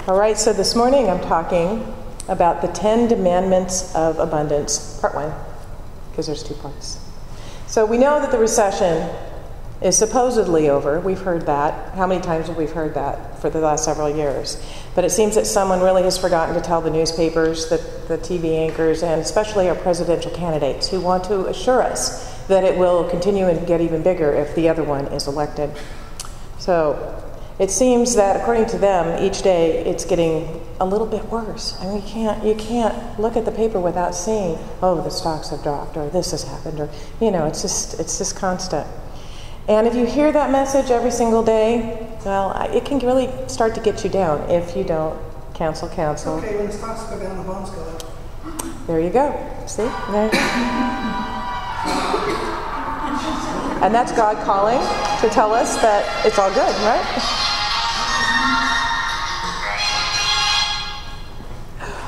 All right, so this morning I'm talking about the 10 Demandments of Abundance, part 1, because there's 2 parts. So we know that the recession is supposedly over. We've heard that. How many times have we heard that for the last several years? But it seems that someone really has forgotten to tell the newspapers, the TV anchors, and especially our presidential candidates who want to assure us that it will continue and get even bigger if the other one is elected. So it seems that, according to them, each day it's getting a little bit worse. I mean, you can't look at the paper without seeing, oh, the stocks have dropped, or this has happened, or, you know, it's just constant. And if you hear that message every single day, well, it can really start to get you down if you don't cancel. Okay, when the stocks go down, the bonds go up. There you go. See? There you go. And that's God calling to tell us that it's all good, right?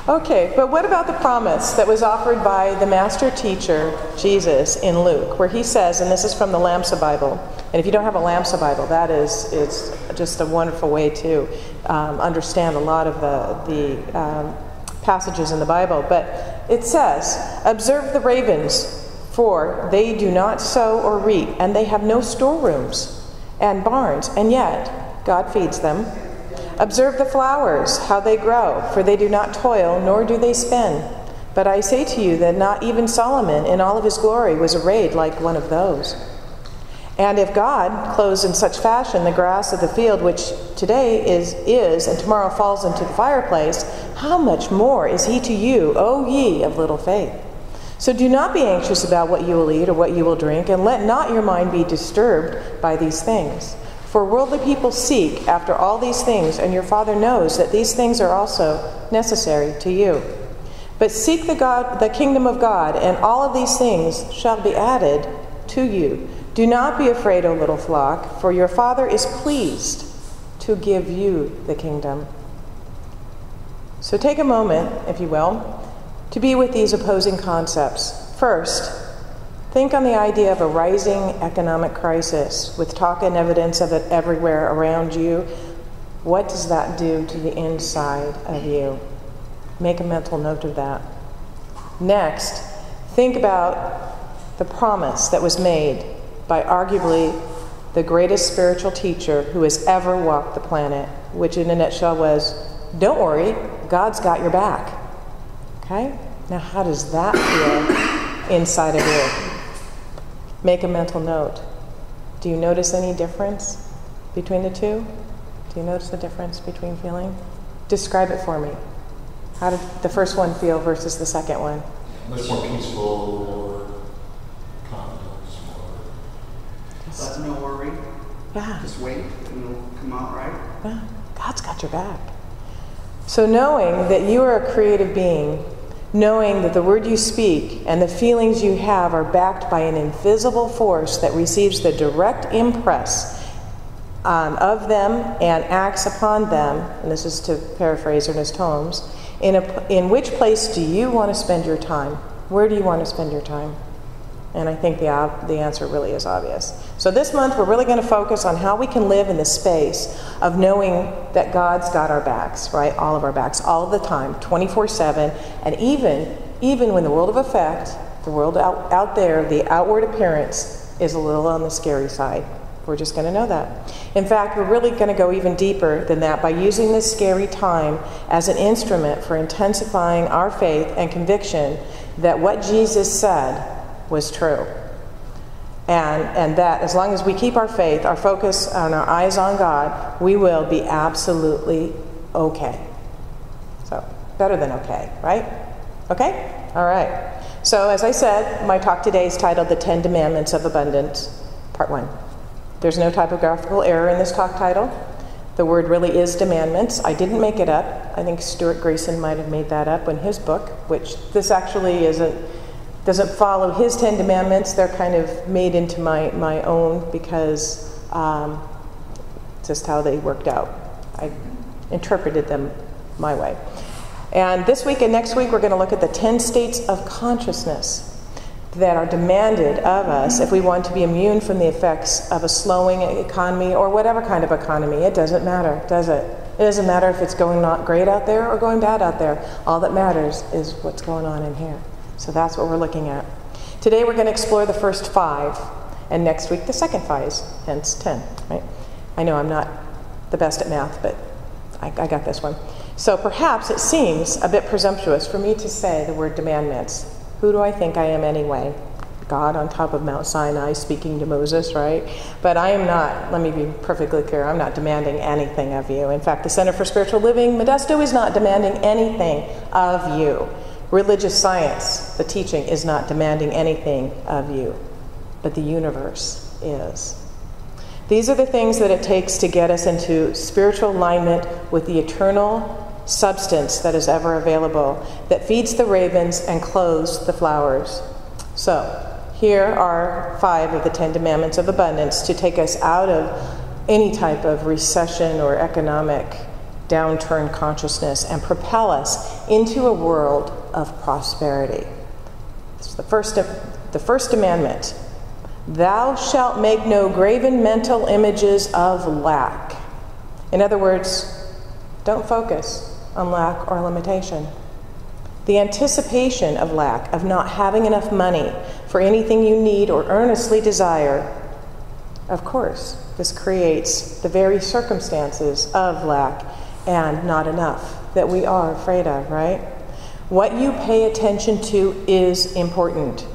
Okay, but what about the promise that was offered by the master teacher, Jesus, in Luke, where he says, and this is from the Lamsa Bible, and if you don't have a Lamsa Bible, it's just a wonderful way to understand a lot of the passages in the Bible, but it says, "Observe the ravens, for they do not sow or reap, and they have no storerooms and barns, and yet God feeds them. Observe the flowers, how they grow, for they do not toil, nor do they spin. But I say to you that not even Solomon in all of his glory was arrayed like one of those. And if God clothes in such fashion the grass of the field, which today is and tomorrow falls into the fireplace, how much more is he to you, O ye of little faith? So do not be anxious about what you will eat or what you will drink, and let not your mind be disturbed by these things. For worldly people seek after all these things, and your Father knows that these things are also necessary to you. But seek the kingdom of God, and all of these things shall be added to you. Do not be afraid, O little flock, for your Father is pleased to give you the kingdom." So take a moment, if you will, to be with these opposing concepts. First, think on the idea of a rising economic crisis with talk and evidence of it everywhere around you. What does that do to the inside of you? Make a mental note of that. Next, think about the promise that was made by arguably the greatest spiritual teacher who has ever walked the planet, which in a nutshell was, don't worry, God's got your back. Okay? Now how does that feel inside of you? Make a mental note. Do you notice any difference between the two? Do you notice the difference between feeling? Describe it for me. How did the first one feel versus the second one? Much more peaceful, more confidence, more... No worry. Yeah. Just wait, and it'll come out right. Yeah. God's got your back. So knowing that you are a creative being, knowing that the word you speak and the feelings you have are backed by an invisible force that receives the direct impress of them and acts upon them, and this is to paraphrase Ernest Holmes, in which place do you want to spend your time? Where do you want to spend your time? And I think the answer really is obvious. So this month we're really going to focus on how we can live in the space of knowing that God's got our backs, right? All of our backs, all of the time, 24/7, and even when the world of effect, the world out there, the outward appearance is a little on the scary side. We're just going to know that. In fact, we're really going to go even deeper than that by using this scary time as an instrument for intensifying our faith and conviction that what Jesus said was true. And that as long as we keep our faith, our focus, and our eyes on God, we will be absolutely okay. So, better than okay, right? Okay? All right. So, as I said, my talk today is titled The 10 Demandments of Abundance, Part 1. There's no typographical error in this talk title. The word really is demandments. I didn't make it up. I think Stuart Grayson might have made that up in his book, which this actually doesn't follow his 10 demandments. They're kind of made into my own because just how they worked out. I interpreted them my way. And this week and next week we're going to look at the 10 states of consciousness that are demanded of us if we want to be immune from the effects of a slowing economy or whatever kind of economy. It doesn't matter, does it? It doesn't matter if it's going not great out there or going bad out there. All that matters is what's going on in here. So that's what we're looking at. Today we're going to explore the first 5, and next week the second 5, hence 10, right? I know I'm not the best at math, but I got this one. So perhaps it seems a bit presumptuous for me to say the word demandments. Who do I think I am anyway? God on top of Mount Sinai speaking to Moses, right? But I am not, let me be perfectly clear, I'm not demanding anything of you. In fact, the Center for Spiritual Living, Modesto, is not demanding anything of you. Religious science, the teaching, is not demanding anything of you, but the universe is. These are the things that it takes to get us into spiritual alignment with the eternal substance that is ever available, that feeds the ravens and clothes the flowers. So, here are 5 of the 10 Demandments of Abundance to take us out of any type of recession or economic downturn consciousness and propel us into a world of prosperity. It's the first commandment. Thou shalt make no graven mental images of lack. In other words, don't focus on lack or limitation. The anticipation of lack, of not having enough money for anything you need or earnestly desire, of course, this creates the very circumstances of lack and not enough that we are afraid of, right? What you pay attention to is important.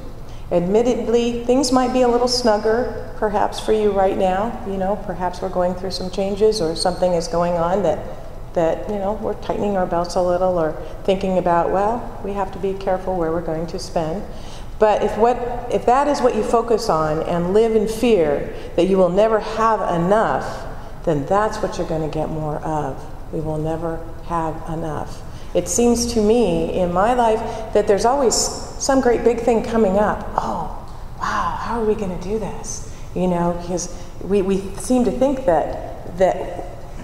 Admittedly, things might be a little snugger, perhaps, for you right now. You know, perhaps we're going through some changes or something is going on that you know, we're tightening our belts a little or thinking about, well, we have to be careful where we're going to spend. But if that is what you focus on and live in fear that you will never have enough, then that's what you're going to get more of. We will never have enough. It seems to me in my life that there's always some great big thing coming up. Oh, wow, how are we going to do this? You know, because we seem to think that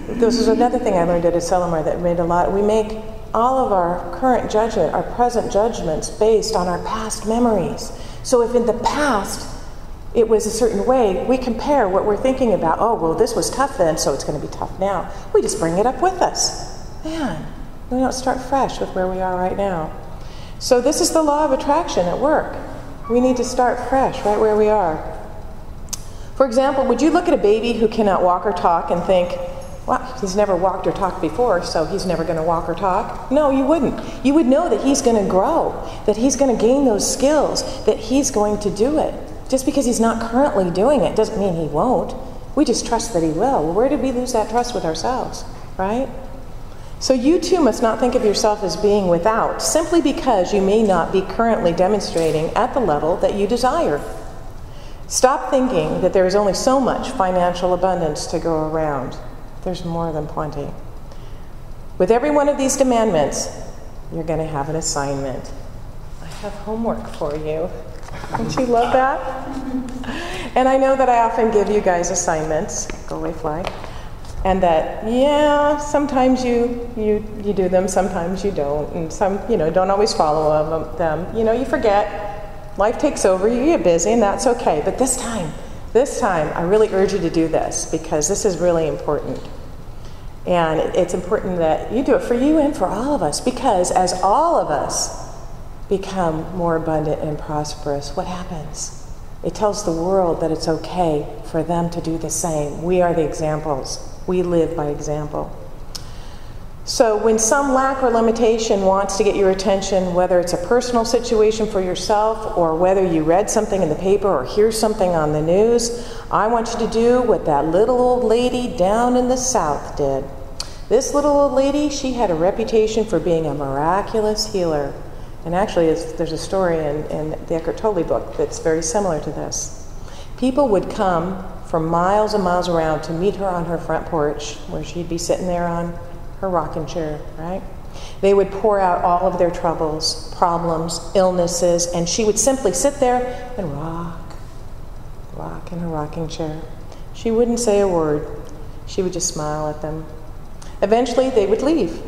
this is another thing I learned at Aselamar that made a lot. We make all of our current judgment, our present judgments, based on our past memories. So if in the past it was a certain way, we compare what we're thinking about. Oh, well, this was tough then, so it's going to be tough now. We just bring it up with us. Man, we don't start fresh with where we are right now. So this is the law of attraction at work. We need to start fresh right where we are. For example, would you look at a baby who cannot walk or talk and think, well, he's never walked or talked before, so he's never going to walk or talk? No, you wouldn't. You would know that he's going to grow, that he's going to gain those skills, that he's going to do it. Just because he's not currently doing it doesn't mean he won't. We just trust that he will. Well, where did we lose that trust with ourselves, right? So you too must not think of yourself as being without, simply because you may not be currently demonstrating at the level that you desire. Stop thinking that there is only so much financial abundance to go around. There's more than plenty. With every one of these demandments, you're going to have an assignment. I have homework for you. Don't you love that? And I know that I often give you guys assignments. Go away, fly. And that, yeah, sometimes you do them, sometimes you don't. And some, don't always follow them. You forget. Life takes over, you get busy, and that's okay. But this time, I really urge you to do this because this is really important. And it's important that you do it for you and for all of us, because as all of us become more abundant and prosperous, what happens? It tells the world that it's okay for them to do the same. We are the examples. We live by example. So when some lack or limitation wants to get your attention, whether it's a personal situation for yourself or whether you read something in the paper or hear something on the news, I want you to do what that little old lady down in the South did. This little old lady, she had a reputation for being a miraculous healer. And actually, there's a story in the Eckhart Tolle book that's very similar to this. People would come from miles and miles around to meet her on her front porch, where she'd be sitting there on her rocking chair, right? They would pour out all of their troubles, problems, illnesses, and she would simply sit there and rock in her rocking chair. She wouldn't say a word. She would just smile at them. Eventually, they would leave,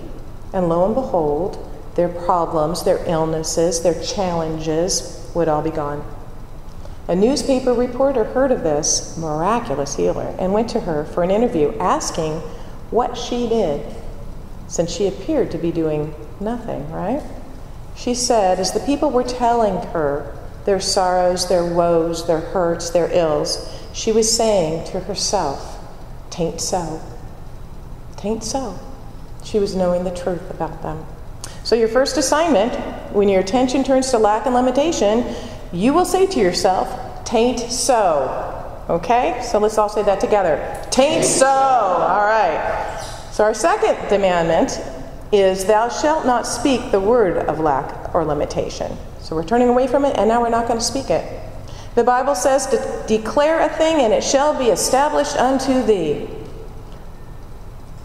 and lo and behold, their problems, their illnesses, their challenges would all be gone. A newspaper reporter heard of this miraculous healer and went to her for an interview, asking what she did since she appeared to be doing nothing, right? She said, as the people were telling her their sorrows, their woes, their hurts, their ills, she was saying to herself, "'Tain't so. 'Tain't so." She was knowing the truth about them. So your first assignment, when your attention turns to lack and limitation, you will say to yourself, "'Tain't so." Okay? So let's all say that together. "'Tain't so." All right. So our second demandment is, "Thou shalt not speak the word of lack or limitation." So we're turning away from it, and now we're not going to speak it. The Bible says to declare a thing, and it shall be established unto thee.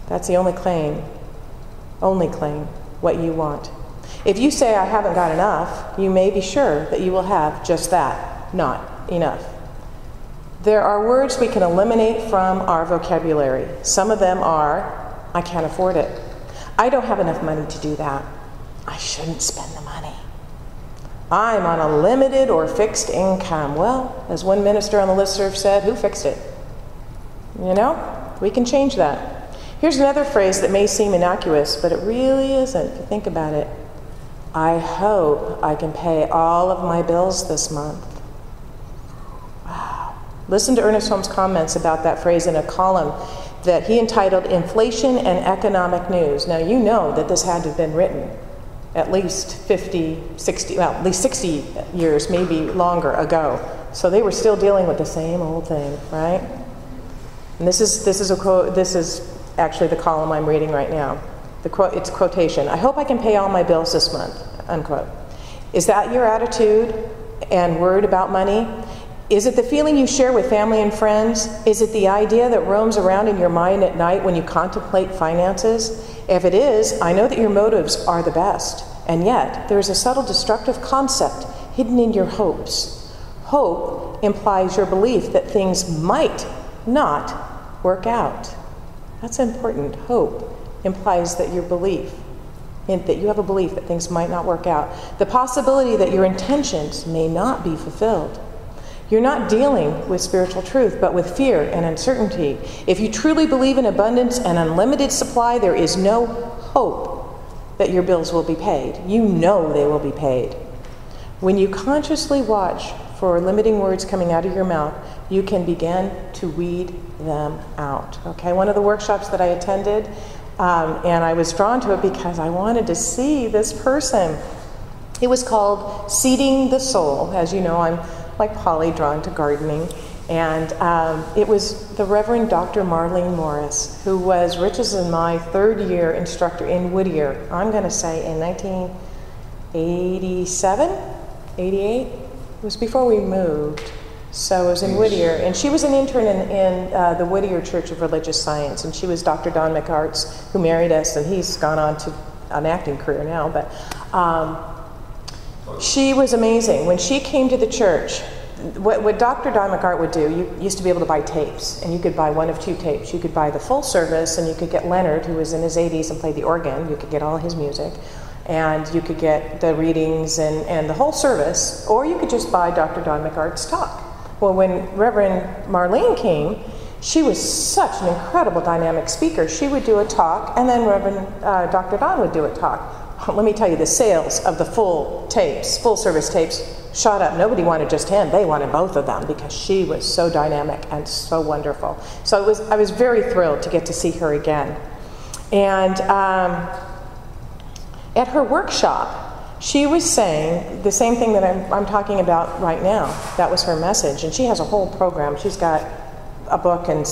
That's the only claim what you want. If you say, "I haven't got enough," you may be sure that you will have just that, not enough. There are words we can eliminate from our vocabulary. Some of them are, "I can't afford it." "I don't have enough money to do that." "I shouldn't spend the money." "I'm on a limited or fixed income." Well, as one minister on the listserv said, who fixed it? You know, we can change that. Here's another phrase that may seem innocuous, but it really isn't if you think about it. "I hope I can pay all of my bills this month." Wow. Listen to Ernest Holmes' comments about that phrase in a column that he entitled "Inflation and Economic News." Now, you know that this had to have been written at least 50, 60, well, at least 60 years, maybe longer ago. So they were still dealing with the same old thing, right? And this is a quote. This is actually the column I'm reading right now. It's quotation. "I hope I can pay all my bills this month," unquote. Is that your attitude and word about money? Is it the feeling you share with family and friends? Is it the idea that roams around in your mind at night when you contemplate finances? If it is, I know that your motives are the best. And yet, there is a subtle destructive concept hidden in your hopes. Hope implies your belief that things might not work out. That's important. Hope implies that your belief, that you have a belief that things might not work out. The possibility that your intentions may not be fulfilled. You're not dealing with spiritual truth, but with fear and uncertainty. If you truly believe in abundance and unlimited supply, there is no hope that your bills will be paid. You know they will be paid. When you consciously watch for limiting words coming out of your mouth, you can begin to weed them out. Okay, one of the workshops that I attended, and I was drawn to it because I wanted to see this person. It was called Seeding the Soul. As you know, I'm like Polly, drawn to gardening. And it was the Reverend Dr. Marlene Morris, who was Rich's and my third-year instructor in Whittier. I'm going to say in 1987, 88. It was before we moved. So it was in Whittier. And she was an intern in the Whittier Church of Religious Science. And she was Dr. Don McArts, who married us, and he's gone on to an acting career now. But she was amazing. When she came to the church, what Dr. Don McArt would do, you used to be able to buy tapes, and you could buy one of two tapes. You could buy the full service, and you could get Leonard, who was in his 80s and played the organ. You could get all his music, and you could get the readings and the whole service, or you could just buy Dr. Don McArt's talk. Well, when Reverend Marlene came, she was such an incredible dynamic speaker. She would do a talk, and then Reverend Dr. Don would do a talk. Let me tell you, the sales of the full tapes, full service tapes, shot up. Nobody wanted just him. They wanted both of them because she was so dynamic and so wonderful. So I was very thrilled to get to see her again. And at her workshop, she was saying the same thing that I'm talking about right now. That was her message. And she has a whole program. She's got a book, and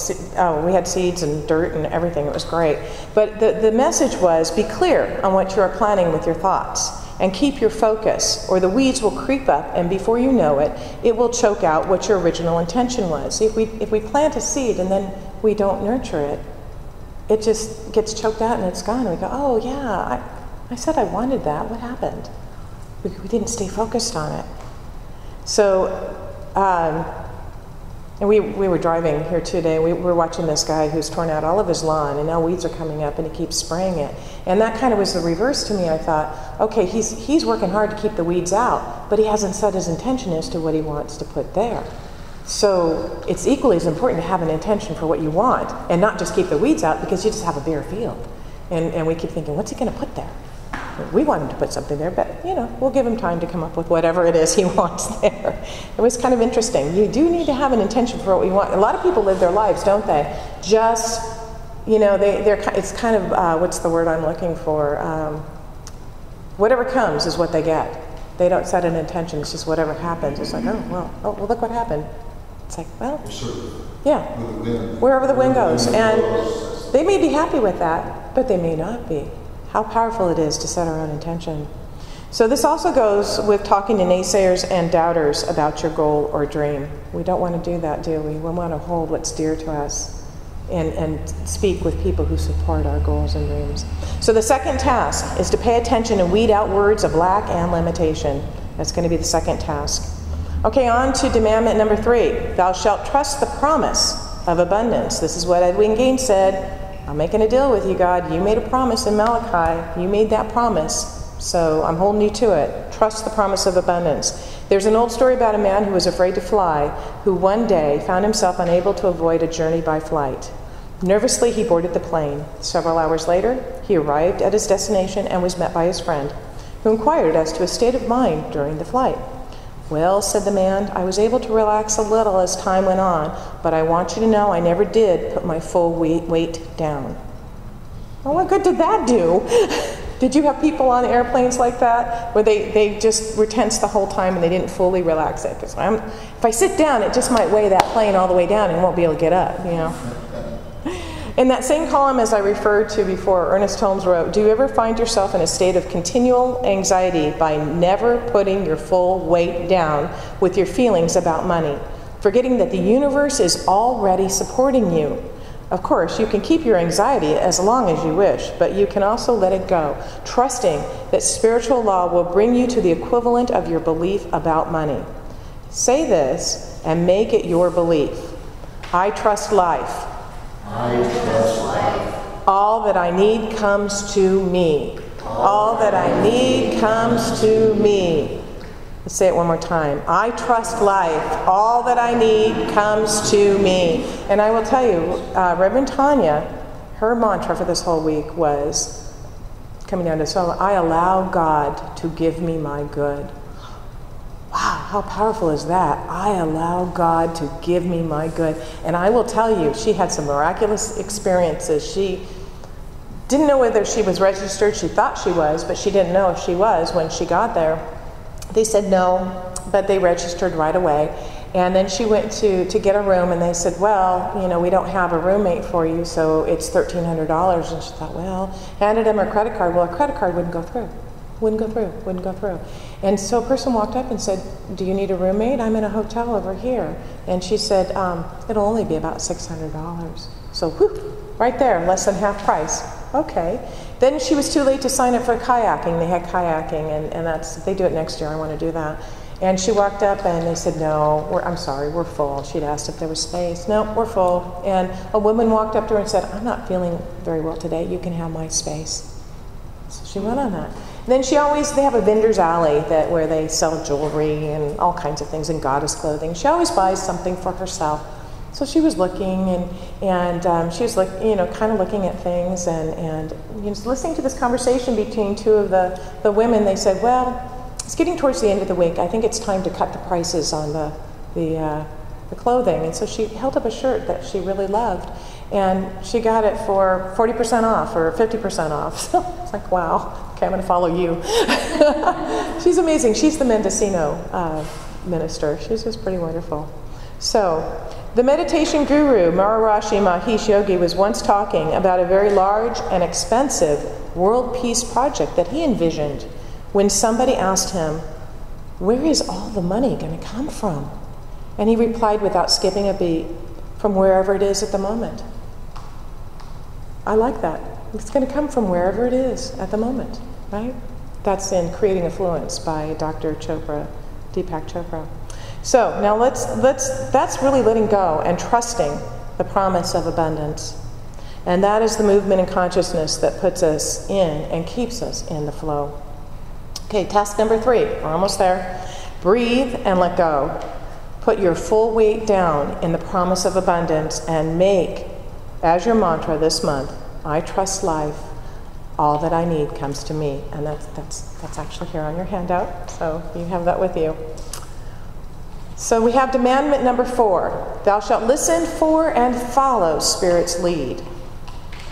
we had seeds and dirt and everything. It was great. But the message was, be clear on what you are planning with your thoughts and keep your focus, or the weeds will creep up, and before you know it, it will choke out what your original intention was. See, if we plant a seed and then we don't nurture it, it just gets choked out and it's gone. We go, oh yeah, I said I wanted that. What happened? We didn't stay focused on it. So, and we were driving here today. We were watching this guy who's torn out all of his lawn, and now weeds are coming up, and he keeps spraying it. And that kind of was the reverse to me. I thought, okay, he's working hard to keep the weeds out, but he hasn't set his intention as to what he wants to put there. So it's equally as important to have an intention for what you want, and not just keep the weeds out because you just have a bare field. And we keep thinking, what's he going to put there? We want him to put something there, but, we'll give him time to come up with whatever it is he wants there. It was kind of interesting. You do need to have an intention for what we want. A lot of people live their lives, don't they? Just, it's kind of, what's the word I'm looking for? Whatever comes is what they get. They don't set an intention. It's just whatever happens. It's like, well, look what happened. It's like, well, yeah, wherever the wind goes. And they may be happy with that, but they may not be. How powerful it is to set our own intention. So this also goes with talking to naysayers and doubters about your goal or dream. We don't want to do that, do we? We want to hold what's dear to us and speak with people who support our goals and dreams. So the second task is to pay attention and weed out words of lack and limitation. That's going to be the second task. Okay, on to demandment number 3. Thou shalt trust the promise of abundance. This is what Edwin Gaines said. I'm making a deal with you, God. You made a promise in Malachi. You made that promise, so I'm holding you to it. Trust the promise of abundance. There's an old story about a man who was afraid to fly, who one day found himself unable to avoid a journey by flight. Nervously, he boarded the plane. Several hours later, he arrived at his destination and was met by his friend, who inquired as to his state of mind during the flight. Well, said the man, I was able to relax a little as time went on, but I want you to know I never did put my full weight down. Well, what good did that do? Did you have people on airplanes like that, where they just were tense the whole time and they didn't fully relax it? Because if I sit down, it just might weigh that plane all the way down and won't be able to get up, In that same column as I referred to before, Ernest Holmes wrote, do you ever find yourself in a state of continual anxiety by never putting your full weight down with your feelings about money, forgetting that the universe is already supporting you? Of course, you can keep your anxiety as long as you wish, but you can also let it go, trusting that spiritual law will bring you to the equivalent of your belief about money. Say this and make it your belief. I trust life. I trust life. All that I need comes to me. All that I need comes to me. Let's say it one more time. I trust life. All that I need comes to me. And I will tell you, Reverend Tanya, her mantra for this whole week was, coming down to solo, I allow God to give me my good. Wow, how powerful is that? I allow God to give me my good. And I will tell you, she had some miraculous experiences. She didn't know whether she was registered. She thought she was, but she didn't know if she was when she got there. They said no, but they registered right away. And then she went to get a room, and they said, well, we don't have a roommate for you, so it's $1,300. And she thought, well, handed him her credit card. Well, her credit card wouldn't go through. Wouldn't go through. And so a person walked up and said, do you need a roommate? I'm in a hotel over here. And she said, it'll only be about $600. So, whew, right there, less than half price. Okay. Then she was too late to sign up for kayaking. They had kayaking, and they do it next year. I want to do that. And she walked up and they said, no, I'm sorry, we're full. She'd asked if there was space. No, we're full. And a woman walked up to her and said, I'm not feeling very well today. You can have my space. So she went on that. Then they have a vendor's alley where they sell jewelry and all kinds of things and goddess clothing. She always buys something for herself. So she was looking and she was kind of looking at things and listening to this conversation between two of the women. They said, well, it's getting towards the end of the week. I think it's time to cut the prices on the clothing. And so she held up a shirt that she really loved, and she got it for 40% off or 50% off. So it's like, wow, okay, I'm going to follow you. She's amazing. She's the Mendocino minister. She's just pretty wonderful. So the meditation guru, Maharishi Mahesh Yogi, was once talking about a very large and expensive world peace project that he envisioned when somebody asked him, where is all the money going to come from? And he replied without skipping a beat, from wherever it is at the moment. I like that. It's going to come from wherever it is at the moment, right? That's in Creating Affluence by Dr. Chopra, Deepak Chopra. So now that's really letting go and trusting the promise of abundance. And that is the movement in consciousness that puts us in and keeps us in the flow. Okay, task number 3. We're almost there. Breathe and let go. Put your full weight down in the promise of abundance and make, as your mantra this month, I trust life. All that I need comes to me. And that's actually here on your handout, so you have that with you. So we have demandment number 4. Thou shalt listen for and follow Spirit's lead.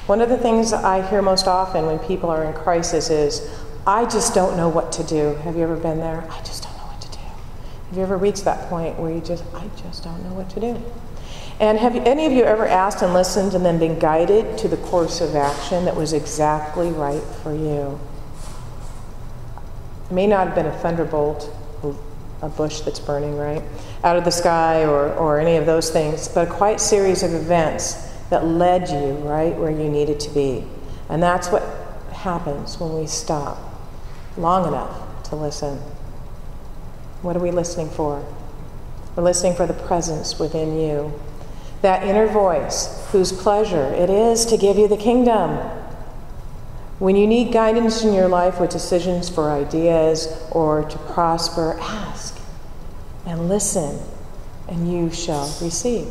One of the things I hear most often when people are in crisis is, I just don't know what to do. Have you ever been there? I just don't know what to do. Have you ever reached that point where I just don't know what to do? And have any of you ever asked and listened and then been guided to the course of action that was exactly right for you? It may not have been a thunderbolt, a bush that's burning, right, out of the sky or any of those things, but a quiet series of events that led you right where you needed to be. And that's what happens when we stop long enough to listen. What are we listening for? We're listening for the presence within you. That inner voice whose pleasure it is to give you the kingdom. When you need guidance in your life with decisions for ideas or to prosper, ask and listen, and you shall receive.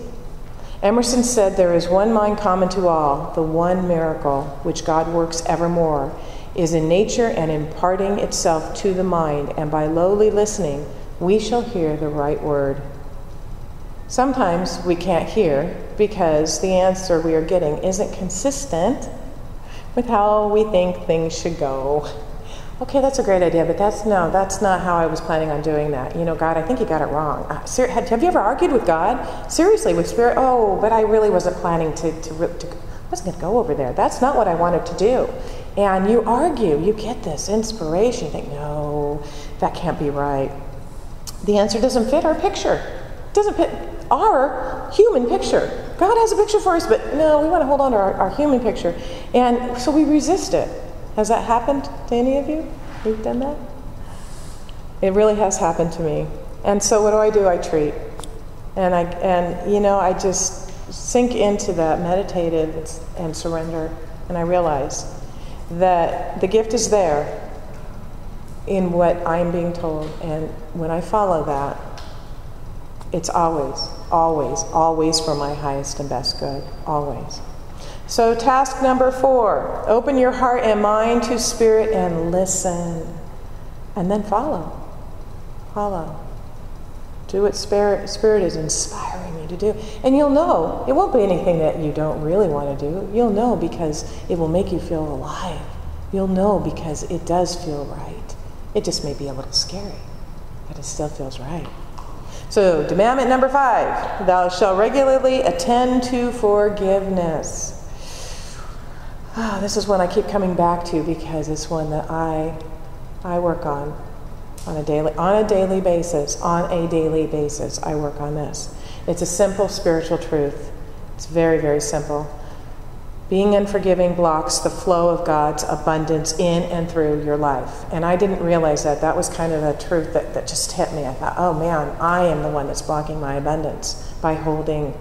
Emerson said, there is one mind common to all. The one miracle which God works evermore is in nature and imparting itself to the mind, and by lowly listening, we shall hear the right word. Sometimes we can't hear because the answer we are getting isn't consistent with how we think things should go. Okay, that's a great idea, but that's not how I was planning on doing that. You know, God, I think you got it wrong. Have you ever argued with God? Seriously, with Spirit? Oh, but I really wasn't planning to I wasn't going to go over there. That's not what I wanted to do. And you argue, you get this inspiration, you think, no, that can't be right. The answer doesn't fit our picture. It doesn't fit our human picture. God has a picture for us, but no, we want to hold on to our human picture. And so we resist it. Has that happened to any of you? You've done that? It really has happened to me. And so what do? I treat. And I just sink into that meditative and surrender. And I realize that the gift is there in what I'm being told. And when I follow that, it's always, always, always for my highest and best good. Always. So task number 4, open your heart and mind to Spirit and listen. And then follow. Follow. Do what Spirit is inspiring you to do. And you'll know, it won't be anything that you don't really want to do. You'll know because it will make you feel alive. You'll know because it does feel right. It just may be a little scary, but it still feels right. So, demandment number 5, thou shalt regularly attend to forgiveness. This is one I keep coming back to because it's one that I work on a daily basis. On a daily basis, I work on this. It's a simple spiritual truth. It's very, very simple. Being unforgiving blocks the flow of God's abundance in and through your life. And I didn't realize that. That was kind of a truth that just hit me. I thought, oh man, I am the one that's blocking my abundance by holding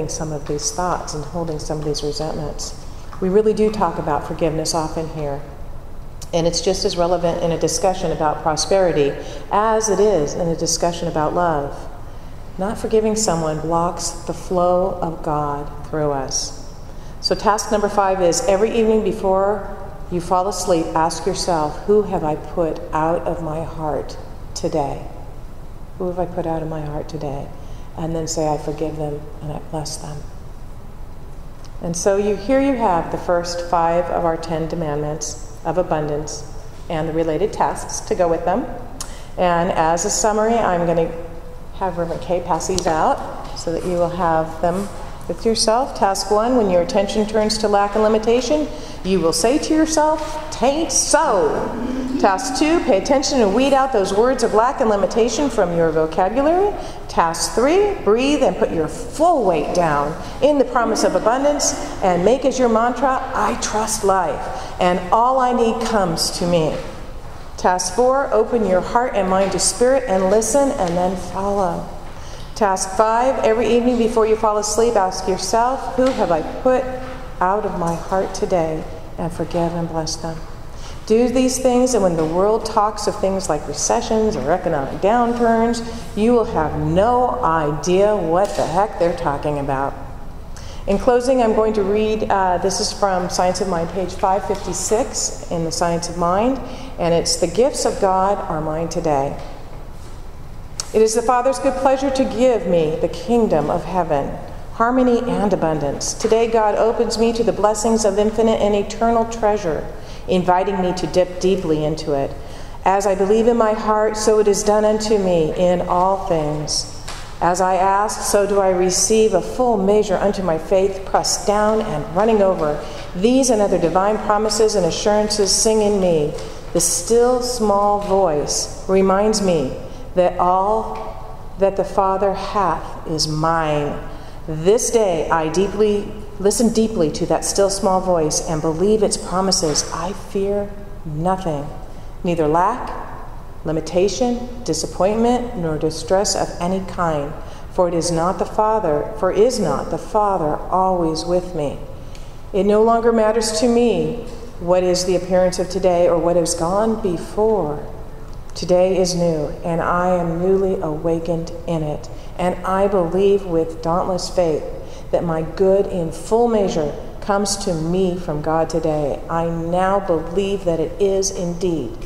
some of these thoughts and holding some of these resentments. We really do talk about forgiveness often here. And it's just as relevant in a discussion about prosperity as it is in a discussion about love. Not forgiving someone blocks the flow of God through us. So task number 5 is every evening before you fall asleep, ask yourself, who have I put out of my heart today? Who have I put out of my heart today? And then say, I forgive them and I bless them. And so here you have the first 5 of our 10 demandments of abundance and the related tasks to go with them. And as a summary, I'm going to have Reverend Kay pass these out so that you will have them with yourself. Task 1, when your attention turns to lack and limitation, you will say to yourself, "'Tain't so." Task 2, pay attention and weed out those words of lack and limitation from your vocabulary. Task 3, breathe and put your full weight down in the promise of abundance and make as your mantra, "I trust life, and all I need comes to me." Task 4, open your heart and mind to Spirit and listen and then follow. Task 5, every evening before you fall asleep, ask yourself, who have I put out of my heart today, and forgive and bless them. Do these things, and when the world talks of things like recessions or economic downturns, you will have no idea what the heck they're talking about. In closing, I'm going to read, this is from Science of Mind, page 556 in the Science of Mind, and it's "The gifts of God are mine today. It is the Father's good pleasure to give me the kingdom of heaven, harmony and abundance. Today God opens me to the blessings of infinite and eternal treasure, inviting me to dip deeply into it. As I believe in my heart, so it is done unto me in all things. As I ask, so do I receive a full measure unto my faith, pressed down and running over. These and other divine promises and assurances sing in me. The still small voice reminds me that all that the Father hath is mine. This day I listen deeply to that still small voice and believe its promises. I fear nothing, neither lack, limitation, disappointment, nor distress of any kind, for is not the Father always with me. It no longer matters to me what is the appearance of today or what has gone before. Today is new, and I am newly awakened in it, and I believe with dauntless faith that my good in full measure comes to me from God today. I now believe that it is indeed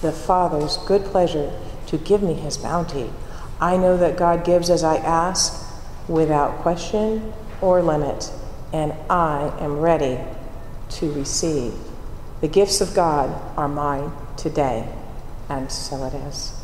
the Father's good pleasure to give me his bounty. I know that God gives as I ask, without question or limit, and I am ready to receive. The gifts of God are mine today, and so it is.